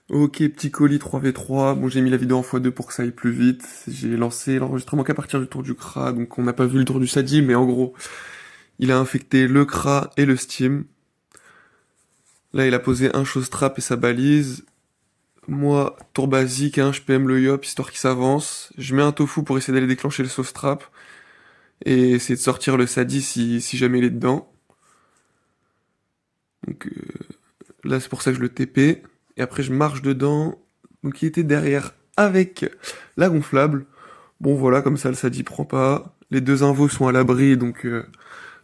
Ok, petit colis 3v3. Bon, j'ai mis la vidéo en x2 pour que ça aille plus vite. J'ai lancé l'enregistrement qu'à partir du tour du CRA, donc on n'a pas vu le tour du Sadi, mais en gros, il a infecté le CRA et le Steam. Là, il a posé un showstrap et sa balise. Moi, tour basique, hein, je PM le yop, histoire qu'il s'avance. Je mets un tofu pour essayer d'aller déclencher le showstrap et essayer de sortir le Sadi si jamais il est dedans. Donc là, c'est pour ça que je le TP. Et après, je marche dedans. Donc il était derrière avec la gonflable. Bon voilà, comme ça le Sadi prend pas. Les deux invos sont à l'abri, donc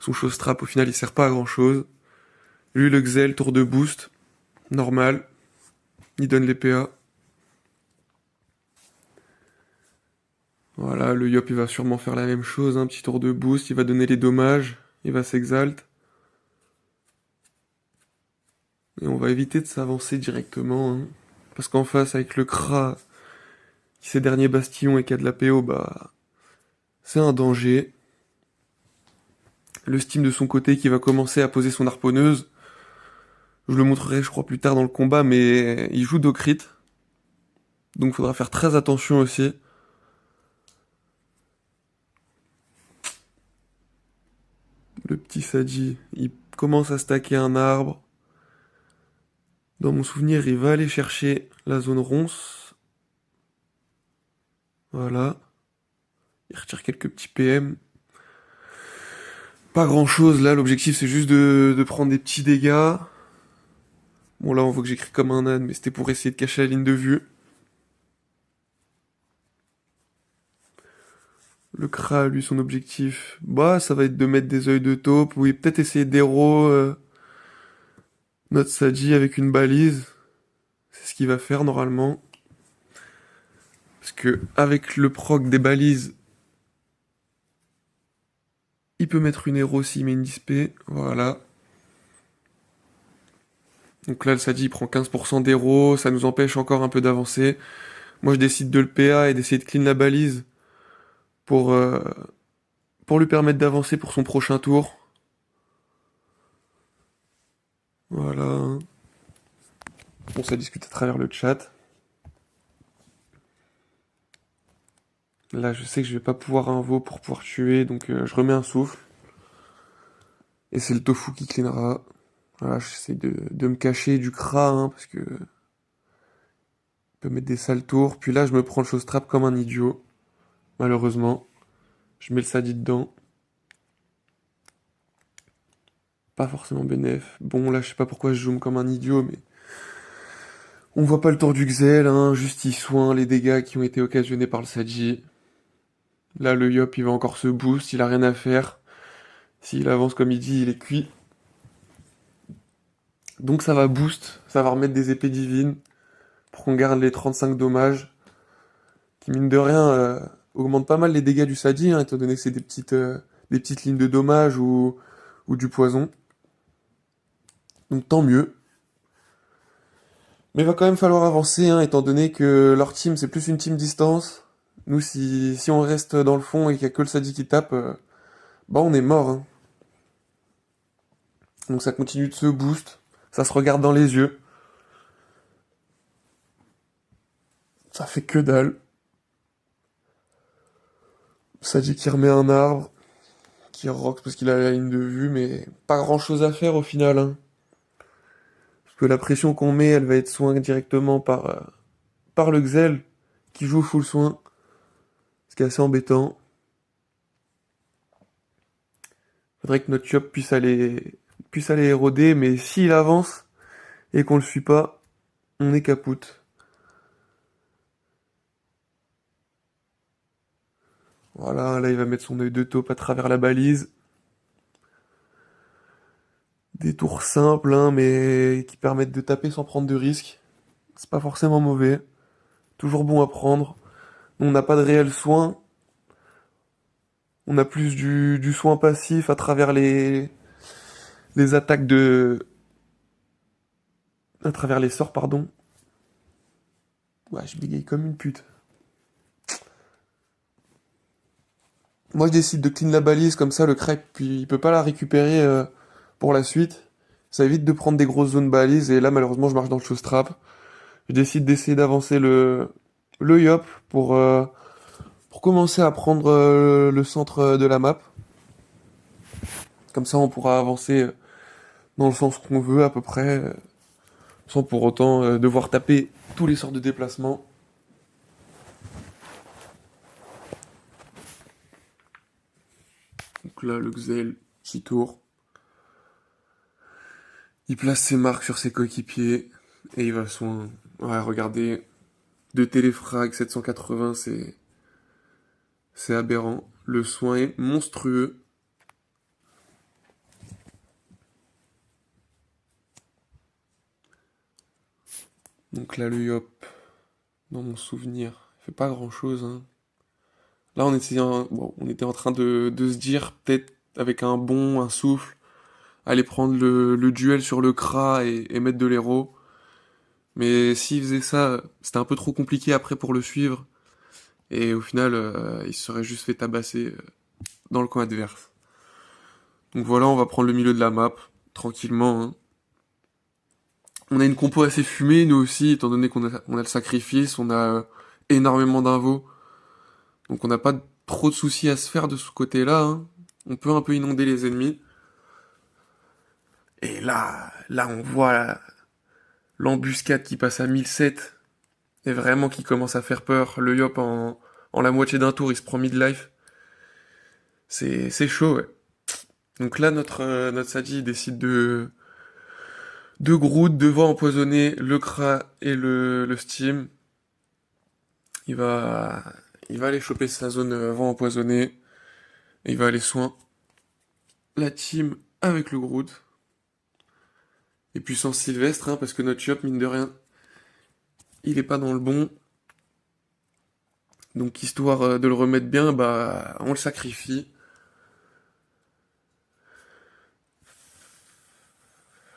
son showstrap au final il sert pas à grand chose. Lui le Xel, tour de boost, normal. Il donne les PA. Voilà, le Yop il va sûrement faire la même chose, un petit tour de boost, il va donner les dommages, il va s'exalte. Et on va éviter de s'avancer directement, hein. Parce qu'en face, avec le Kra, qui ses derniers bastillons et qui a de la PO, bah c'est un danger. Le Steam de son côté qui va commencer à poser son harponneuse. Je le montrerai, je crois, plus tard dans le combat, mais il joue Docrit. Donc faudra faire très attention aussi. Le petit Sadi, il commence à stacker un arbre. Dans mon souvenir, il va aller chercher la zone ronce. Voilà. Il retire quelques petits PM. Pas grand chose là, l'objectif c'est juste de prendre des petits dégâts. Bon là on voit que j'écris comme un âne, mais c'était pour essayer de cacher la ligne de vue. Le Kra, lui, son objectif, bah ça va être de mettre des œils de taupe, oui, peut-être essayer d'héros notre Sadi avec une balise. C'est ce qu'il va faire normalement. Parce que avec le proc des balises, il peut mettre une héros s'il met une dispé. Voilà. Donc là, le Sadi il prend 15% d'héros, ça nous empêche encore un peu d'avancer. Moi, je décide de le PA et d'essayer de clean la balise pour, euh, pour lui permettre d'avancer pour son prochain tour. Voilà. Bon, ça discute à travers le chat. Là, je sais que je vais pas pouvoir invo pour pouvoir tuer, donc je remets un souffle. Et c'est le tofu qui cleanera. Voilà, j'essaie de me cacher du Kra, hein, parce que peut mettre des sales tours. Puis là, je me prends le showstrap comme un idiot. Malheureusement. Je mets le Sadi dedans. Pas forcément bénéf. Bon, là, je sais pas pourquoi je zoome comme un idiot, mais... On voit pas le tour du Xel, hein. Juste il soigne les dégâts qui ont été occasionnés par le Sadi. Là, le Yop, il va encore se boost. Il a rien à faire. S'il avance comme il dit, il est cuit. Donc ça va boost. Ça va remettre des épées divines. Pour qu'on garde les 35 dommages. Qui, mine de rien, augmente pas mal les dégâts du Sadi, hein, étant donné que c'est des petites lignes de dommages ou du poison. Donc tant mieux. Mais il va quand même falloir avancer, hein, étant donné que leur team c'est plus une team distance. Nous, si on reste dans le fond et qu'il y a que le Sadi qui tape, bah on est mort, hein. Donc ça continue de se boost. Ça se regarde dans les yeux. Ça fait que dalle. Sadi qui remet un arbre, qui rock parce qu'il a la ligne de vue, mais pas grand chose à faire au final, hein. Parce que la pression qu'on met, elle va être soin directement par le Xel, qui joue full soin. Ce qui est assez embêtant. Faudrait que notre Chop puisse aller éroder, mais s'il avance et qu'on le suit pas, on est capoute. Voilà, là il va mettre son œil de taupe à travers la balise. Des tours simples, hein, mais qui permettent de taper sans prendre de risques. C'est pas forcément mauvais. Toujours bon à prendre. On n'a pas de réel soin. On a plus du soin passif à travers les attaques de... À travers les sorts, pardon. Ouais, je bégaye comme une pute. Moi, je décide de clean la balise, comme ça, le crêpe, puis il peut pas la récupérer pour la suite. Ça évite de prendre des grosses zones balises, et là, malheureusement, je marche dans le showstrap. Je décide d'essayer d'avancer le Yop pour commencer à prendre le centre de la map. Comme ça, on pourra avancer dans le sens qu'on veut à peu près, sans pour autant devoir taper tous les sorts de déplacements. Donc là, le Xel qui tourne. Il place ses marques sur ses coéquipiers et il va soin. Ouais, regardez, de téléfrag 780, c'est aberrant. Le soin est monstrueux. Donc là, le Yop, dans mon souvenir, il fait pas grand-chose, hein. Là, on était en train de se dire, peut-être avec un bond, un souffle, aller prendre le duel sur le Kra et mettre de l'héros. Mais s'il faisait ça, c'était un peu trop compliqué après pour le suivre. Et au final, il se serait juste fait tabasser dans le coin adverse. Donc voilà, on va prendre le milieu de la map, tranquillement, hein. On a une compo assez fumée, nous aussi, étant donné on a le sacrifice, on a énormément d'invos. Donc on n'a pas trop de soucis à se faire de ce côté-là, hein. On peut un peu inonder les ennemis. Et là on voit l'embuscade qui passe à 1007 et vraiment qui commence à faire peur. Le Yop en la moitié d'un tour, il se prend mid-life. C'est chaud, ouais. Donc là, notre Sadji décide de Groot, de Vent empoisonné, le Kra et le Steam. Il va, il va aller choper sa zone Vent empoisonné et il va aller soin la team avec le Groot. Et puissance Sylvestre, hein, parce que notre Yop, mine de rien, il est pas dans le bon. Donc histoire de le remettre bien, bah on le sacrifie.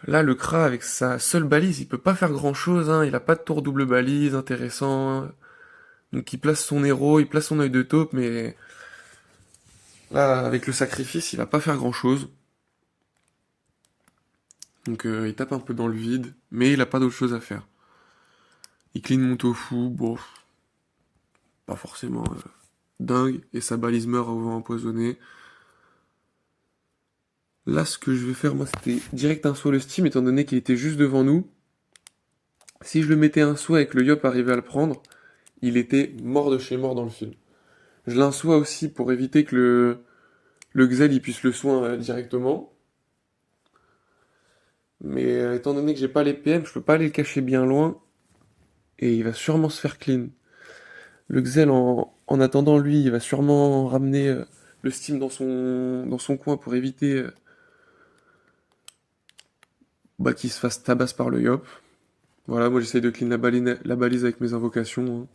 Là, le Kra, avec sa seule balise, il peut pas faire grand-chose, hein. Il a pas de tour double balise intéressant. Donc il place son héros, il place son œil de taupe, mais là, avec le sacrifice, il va pas faire grand-chose. Donc il tape un peu dans le vide, mais il a pas d'autre chose à faire. Il clean mon tofu, bon, pas forcément dingue, et sa balise meurt au vent empoisonné. Là, ce que je vais faire, moi, c'était direct un saut le Steam, étant donné qu'il était juste devant nous. Si je le mettais un saut et que le Yop arrivait à le prendre, il était mort de chez mort dans le film. Je l'insois aussi pour éviter que le Xel il puisse le soin directement. Mais étant donné que j'ai pas les PM, je peux pas aller le cacher bien loin. Et il va sûrement se faire clean. Le Xel, en attendant, lui, il va sûrement ramener le Steam dans son coin pour éviter bah, qu'il se fasse tabasse par le Yop. Voilà, moi j'essaye de clean la balise avec mes invocations, hein.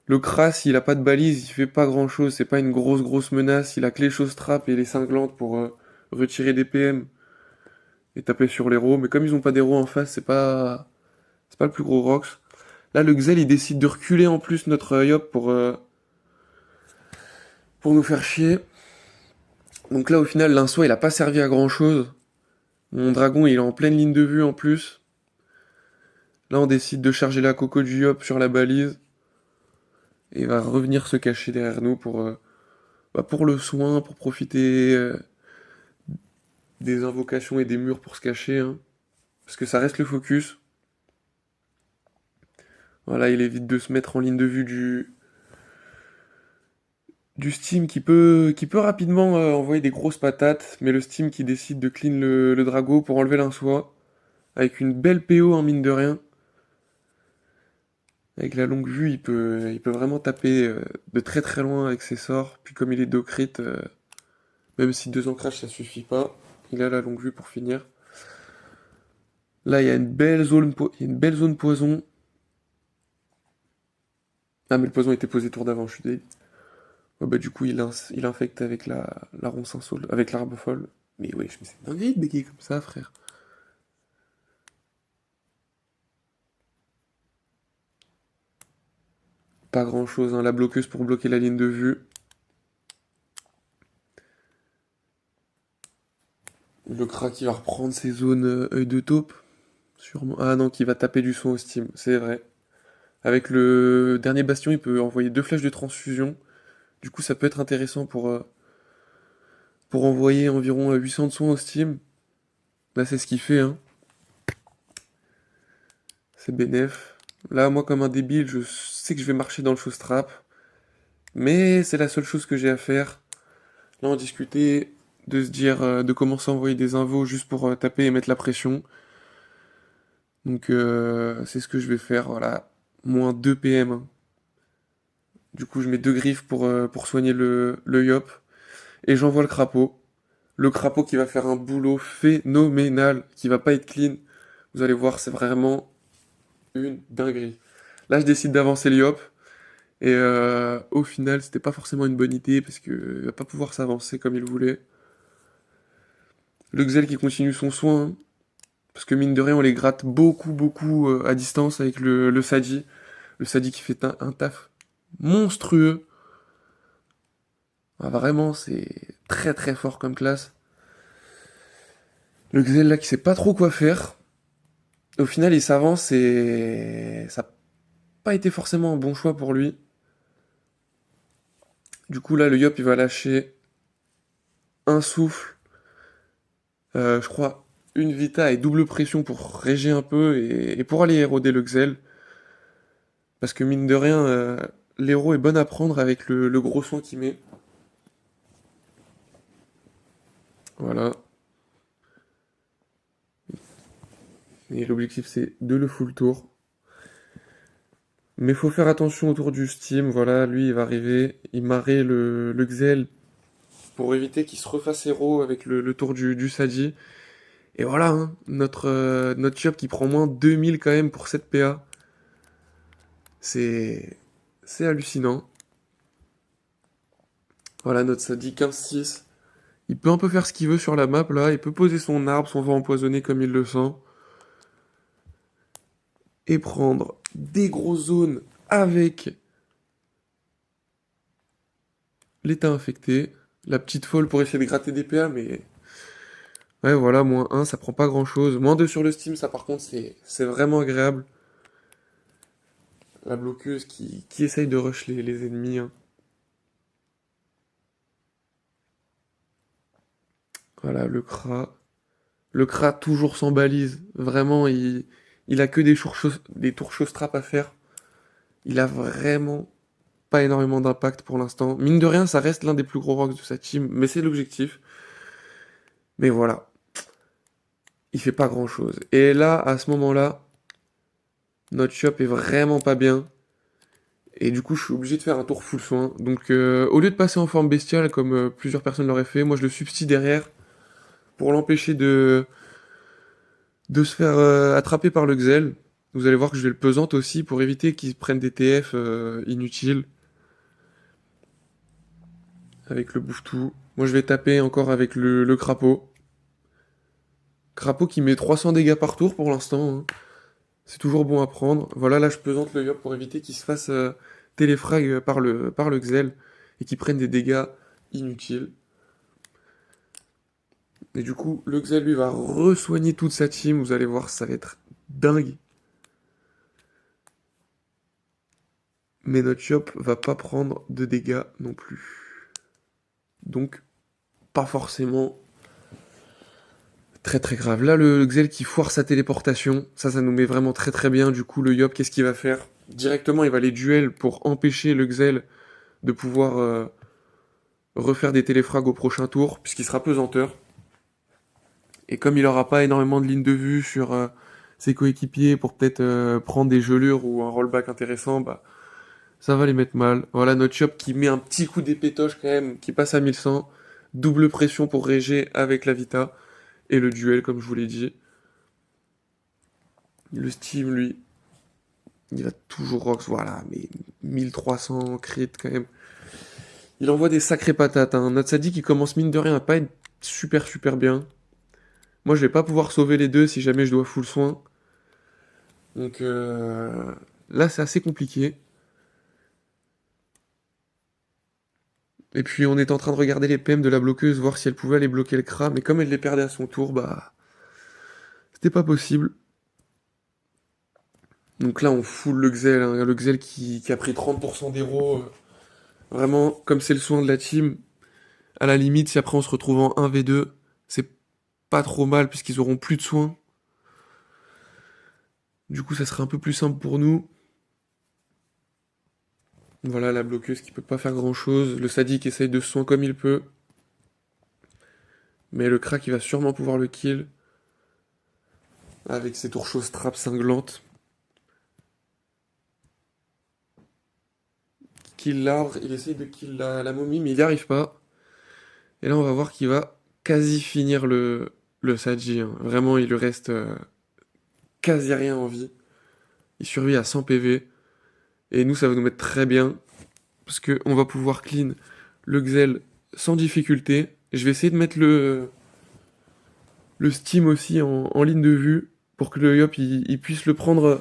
Le Kras, il a pas de balise, il fait pas grand chose, c'est pas une grosse menace. Il a que les choses trap et les cinglantes pour retirer des PM et taper sur l'héros. Mais comme ils ont pas d'héros en face, c'est pas le plus gros Rox. Là, le Xel, il décide de reculer en plus notre Yop pour nous faire chier. Donc là, au final, l'insoi, il a pas servi à grand chose. Mon dragon, il est en pleine ligne de vue en plus. Là, on décide de charger la coco du Yop sur la balise. Et il va revenir se cacher derrière nous pour le soin, pour profiter des invocations et des murs pour se cacher, hein. Parce que ça reste le focus. Voilà, il évite de se mettre en ligne de vue du Steam qui peut rapidement envoyer des grosses patates, mais le Steam qui décide de clean le Drago pour enlever l'insoi, avec une belle PO en mine de rien. Avec la longue vue, il peut vraiment taper de très loin avec ses sorts, puis comme il est do crit, même si 2 ancrages ça suffit pas, il a la longue vue pour finir. Là, il y a il y a une belle zone poison. Ah, mais le poison était posé tour d'avant, je suis désolé. Ouais, bah, du coup, il infecte avec la ronce insolde, avec l'arbre folle. Mais oui, je me suis dingue de béquiller comme ça, frère. Pas grand chose, hein. La bloqueuse pour bloquer la ligne de vue. Le crack qui va reprendre ses zones œil de taupe. Sûrement. Ah non, qui va taper du soin au Steam, c'est vrai. Avec le dernier bastion, il peut envoyer 2 flèches de transfusion. Du coup, ça peut être intéressant pour envoyer environ 800 de soins au Steam. Là, c'est ce qu'il fait, hein. C'est bénef. Là, moi, comme un débile, je sais que je vais marcher dans le show strap. Mais c'est la seule chose que j'ai à faire. Là, on discutait de se dire de commencer à envoyer des invos juste pour taper et mettre la pression. Donc, c'est ce que je vais faire, voilà. Moins 2 PM, hein. Du coup, je mets 2 griffes pour soigner le Yop. Et j'envoie le crapaud. Le crapaud qui va faire un boulot phénoménal, qui va pas être clean. Vous allez voir, c'est vraiment une dinguerie. Là, je décide d'avancer le Yop. Et au final, c'était pas forcément une bonne idée parce que il va pas pouvoir s'avancer comme il voulait. Le Xel qui continue son soin, hein, parce que mine de rien, on les gratte beaucoup, beaucoup à distance avec le Sadi. Le Sadi qui fait un taf monstrueux. Ah, vraiment, c'est très très fort comme classe. Le Xel là qui sait pas trop quoi faire. Au final, il s'avance et ça n'a pas été forcément un bon choix pour lui. Du coup, là, le Yop, il va lâcher un souffle. Je crois une Vita et double pression pour réger un peu et pour aller éroder le Xel. Parce que mine de rien, l'héros est bon à prendre avec le gros soin qu'il met. Voilà. Et l'objectif c'est de le full tour. Mais faut faire attention autour du Steam. Voilà, lui il va arriver, il marrait le Xel pour éviter qu'il se refasse héros avec le tour du Sadi. Et voilà, hein, notre Chop qui prend moins 2000 quand même pour cette PA. C'est c'est hallucinant. Voilà, notre Sadi 15-6. Il peut un peu faire ce qu'il veut sur la map là, il peut poser son arbre, son vent empoisonné comme il le sent. Et prendre des grosses zones avec l'état infecté. La petite folle pour essayer de gratter des PA, mais ouais, voilà, moins 1, ça prend pas grand chose. Moins 2 sur le Steam, ça par contre, c'est vraiment agréable. La bloqueuse qui essaye de rush les ennemis, hein. Voilà, le Kra. Le Kra toujours sans balise. Vraiment, il a que des tours strap à faire. Il a vraiment pas énormément d'impact pour l'instant. Mine de rien, ça reste l'un des plus gros rocks de sa team, mais c'est l'objectif. Mais voilà, il fait pas grand chose. Et là, à ce moment-là, notre shop est vraiment pas bien. Et du coup, je suis obligé de faire un tour full soin. Donc, au lieu de passer en forme bestiale, comme plusieurs personnes l'auraient fait, moi je le substitue derrière pour l'empêcher de se faire attraper par le Xel. Vous allez voir que je vais le pesante aussi pour éviter qu'il prenne des TF inutiles avec le bouffe-tout. Moi, je vais taper encore avec le crapaud. Crapaud qui met 300 dégâts par tour pour l'instant, hein. C'est toujours bon à prendre. Voilà, là je pesante le Yop pour éviter qu'il se fasse téléfrag par le Xel et qu'il prenne des dégâts inutiles. Et du coup, le Xel lui va re-soigner toute sa team. Vous allez voir, ça va être dingue. Mais notre Yop va pas prendre de dégâts non plus. Donc, pas forcément très très grave. Là, le Xel qui foire sa téléportation, ça nous met vraiment très très bien. Du coup, le Yop, qu'est-ce qu'il va faire? Directement, il va les duels pour empêcher le Xel de pouvoir refaire des téléfrags au prochain tour, puisqu'il sera pesanteur. Et comme il n'aura pas énormément de lignes de vue sur ses coéquipiers pour peut-être prendre des gelures ou un rollback intéressant, bah ça va les mettre mal. Voilà notre Chop qui met un petit coup d'épétoche quand même, qui passe à 1100. Double pression pour Régé avec la Vita. Et le duel, comme je vous l'ai dit. Le Steam, lui, il va toujours Rox, voilà, mais 1300 crit quand même. Il envoie des sacrées patates, hein. Notre Sadi qui commence mine de rien à pas être super super bien. Moi, je vais pas pouvoir sauver les deux si jamais je dois full soin. Donc là, c'est assez compliqué. Et puis, on est en train de regarder les PM de la bloqueuse, voir si elle pouvait aller bloquer le Kra. Mais comme elle les perdait à son tour, bah, c'était pas possible. Donc là, on fout le Xel, hein, le Xel qui a pris 30% d'héros. Vraiment, comme c'est le soin de la team, à la limite, si après on se retrouve en 1v2, c'est pas trop mal puisqu'ils auront plus de soins. Du coup, ça serait un peu plus simple pour nous. Voilà, la bloqueuse qui peut pas faire grand chose. Le sadique essaye de se soin comme il peut. Mais le crack, il va sûrement pouvoir le kill. Avec ses tours chausse trap cinglantes. Kill l'arbre, il essaye de kill la momie, mais il n'y arrive pas. Et là, on va voir qu'il va quasi finir le Saji, hein. Vraiment, il lui reste quasi rien en vie. Il survit à 100 PV. Et nous, ça va nous mettre très bien. Parce qu'on va pouvoir clean le Xel sans difficulté. Je vais essayer de mettre le Steam aussi en ligne de vue. Pour que le Yop il puisse le prendre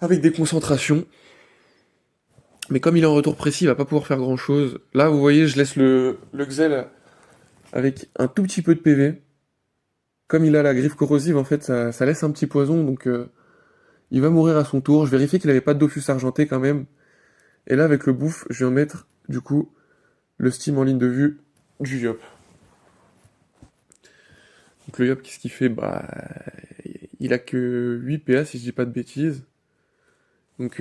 avec des concentrations. Mais comme il est en retour précis, il va pas pouvoir faire grand chose. Là, vous voyez, je laisse le Xel avec un tout petit peu de PV. Comme il a la griffe corrosive, en fait, ça laisse un petit poison, donc il va mourir à son tour. Je vérifie qu'il avait pas de Dofus argenté quand même. Et là, avec le bouffe, je viens mettre, du coup, le Steam en ligne de vue du Yop. Donc le Yop, qu'est-ce qu'il fait? Bah, il a que 8 PA, si je dis pas de bêtises. Donc,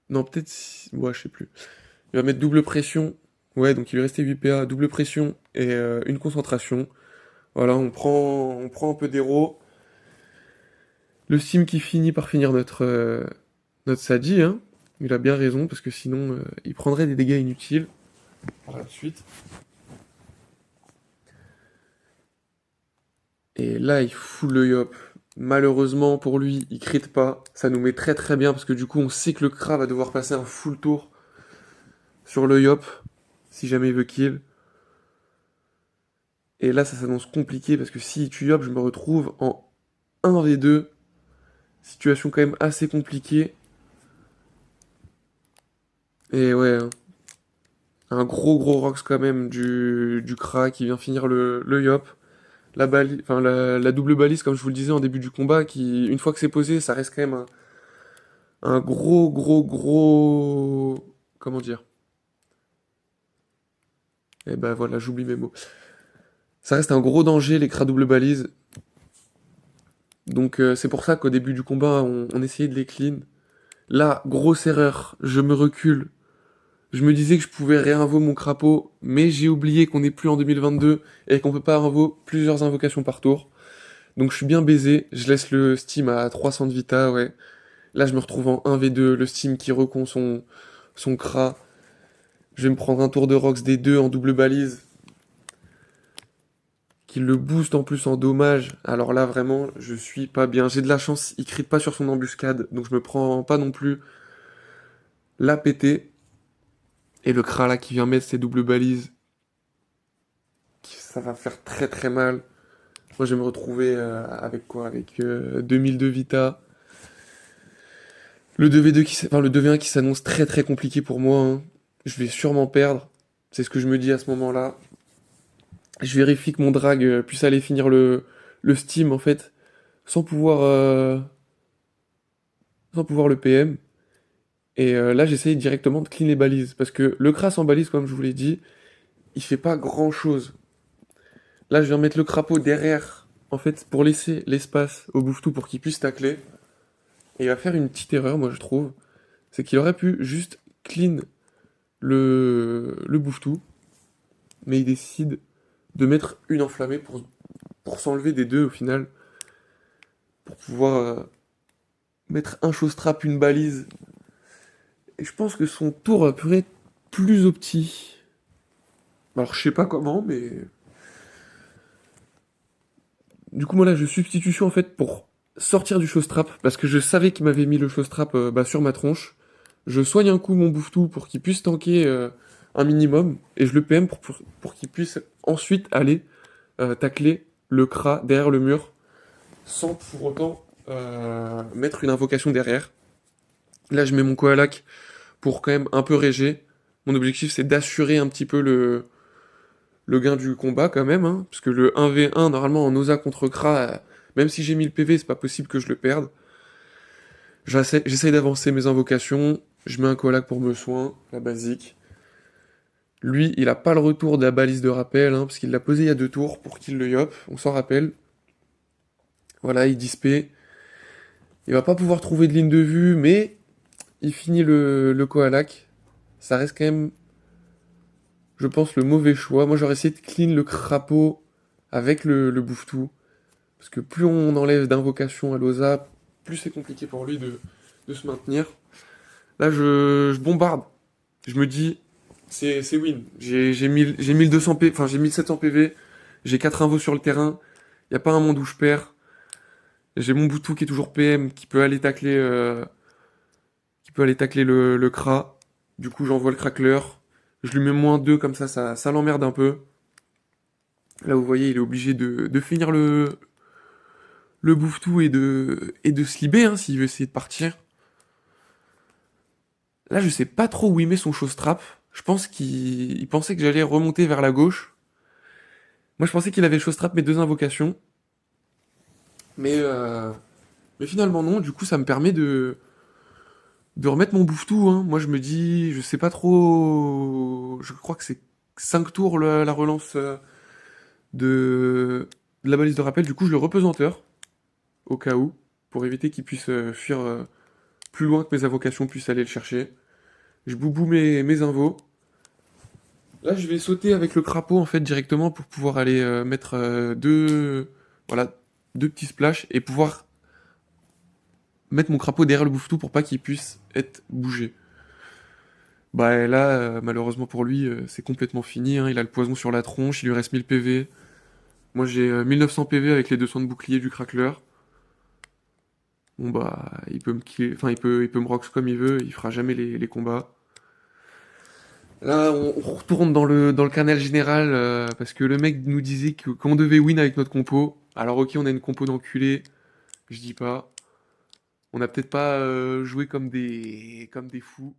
non, peut-être... Ouais, je sais plus. Il va mettre double pression. Ouais, donc il lui restait 8 PA, double pression et une concentration. Voilà, on prend un peu d'héros. Le Steam qui finit par finir notre Saji, hein. Il a bien raison, parce que sinon, il prendrait des dégâts inutiles par la suite. Et là, il fout le Yop. Malheureusement pour lui, il crit pas. Ça nous met très très bien, parce que du coup, on sait que le Kra va devoir passer un full tour sur le Yop, si jamais il veut kill. Et là, ça s'annonce compliqué, parce que si il tue Yop, je me retrouve en 1v2. Situation quand même assez compliquée. Et ouais, hein. Un gros Rox quand même du Kra qui vient finir le Yop. La double balise, comme je vous le disais en début du combat, qui, une fois que c'est posé, ça reste quand même un gros... Comment dire? Eh ben voilà, j'oublie mes mots. Ça reste un gros danger, les Kra double balise. Donc c'est pour ça qu'au début du combat, on essayait de les clean. Là, grosse erreur, je me recule. Je me disais que je pouvais réinvo mon crapaud, mais j'ai oublié qu'on n'est plus en 2022 et qu'on peut pas invo plusieurs invocations par tour. Donc je suis bien baisé, je laisse le Steam à 300 de Vita, ouais. Là je me retrouve en 1v2, le Steam qui recon son Kra. Je vais me prendre un tour de Rox des deux en double balise. Qui le booste en plus en dommage. Alors là vraiment, je suis pas bien. J'ai de la chance, il crit pas sur son embuscade, donc je me prends pas non plus la pété. Et le Kra là qui vient mettre ses doubles balises, ça va faire très très mal. Moi, je vais me retrouver avec quoi? Avec 2002 Vita. Le 2v2 le 2v1 qui s'annonce très très compliqué pour moi, hein. Je vais sûrement perdre. C'est ce que je me dis à ce moment-là. Je vérifie que mon drag puisse aller finir le Steam en fait, sans pouvoir, euh, sans pouvoir le PM. Et là, j'essaye directement de clean les balises. Parce que le Kras en balise, comme je vous l'ai dit, il fait pas grand-chose. Là, je viens mettre le crapaud derrière, en fait, pour laisser l'espace au Bouftou pour qu'il puisse tacler. Et il va faire une petite erreur, moi je trouve. C'est qu'il aurait pu juste clean le Bouftou, mais il décide de mettre une enflammée pour s'enlever des deux au final, pour pouvoir mettre un chose trap, une balise. Et je pense que son tour pourrait être plus opti. Alors je sais pas comment, mais... Du coup moi là je substitution en fait pour sortir du chose trap, parce que je savais qu'il m'avait mis le chose trap sur ma tronche. Je soigne un coup mon Bouftou pour qu'il puisse tanker un minimum, et je le PM pour qu'il puisse ensuite aller tacler le Kra derrière le mur, sans pour autant mettre une invocation derrière. Là, je mets mon Koalak pour quand même un peu réger. Mon objectif, c'est d'assurer un petit peu le gain du combat quand même, hein, parce que le 1v1, normalement, en Osa contre Kra, même si j'ai mis le PV, c'est pas possible que je le perde. J'essaye d'avancer mes invocations, je mets un Koalak pour me soin, la basique. Lui, il a pas le retour de la balise de rappel, hein, parce qu'il l'a posé il y a 2 tours pour qu'il le yop, on s'en rappelle. Voilà, il dispé. Il va pas pouvoir trouver de ligne de vue, mais il finit le Koalak. Ça reste quand même, je pense, le mauvais choix. Moi, j'aurais essayé de clean le crapaud avec le bouffe-tout. Parce que plus on enlève d'invocations à Loza, plus c'est compliqué pour lui de se maintenir. Là, je bombarde. Je me dis, c'est win. J'ai 1200 PV, enfin j'ai 1700 PV, j'ai 4 invos sur le terrain, y a pas un monde où je perds. J'ai mon Boutou qui est toujours PM, qui peut aller tacler le Kra. Du coup, j'envoie le Crackler. Je lui mets -2, comme ça l'emmerde un peu. Là, vous voyez, il est obligé de finir le bouffe-tout et de se libérer, hein, s'il veut essayer de partir. Là, je sais pas trop où il met son Showstrap. Je pense qu'il pensait que j'allais remonter vers la gauche. Moi, je pensais qu'il avait Showstrap mes 2 invocations. Mais, euh, mais finalement, non. Du coup, ça me permet de remettre mon bouffe-tout, hein. Moi, je me dis, je sais pas trop. Je crois que c'est 5 tours la relance de la balise de rappel. Du coup, je le repesanteur, au cas où, pour éviter qu'il puisse fuir plus loin que mes invocations puissent aller le chercher. Je boubou mes invos. Là, je vais sauter avec le crapaud en fait directement pour pouvoir aller mettre voilà, 2 petits splashs et pouvoir mettre mon crapaud derrière le bouffe-tout pour pas qu'il puisse être bougé. Bah et là, malheureusement pour lui, c'est complètement fini, hein. Il a le poison sur la tronche, il lui reste 1000 PV. Moi j'ai 1900 PV avec les 200 de bouclier du crackler. Bon bah, il peut me kill, enfin il peut me rox comme il veut, il fera jamais les combats. Là, on retourne dans le canal général parce que le mec nous disait qu'on devait win avec notre compo. Alors ok, on a une compo d'enculés, je dis pas. On n'a peut-être pas joué comme des fous.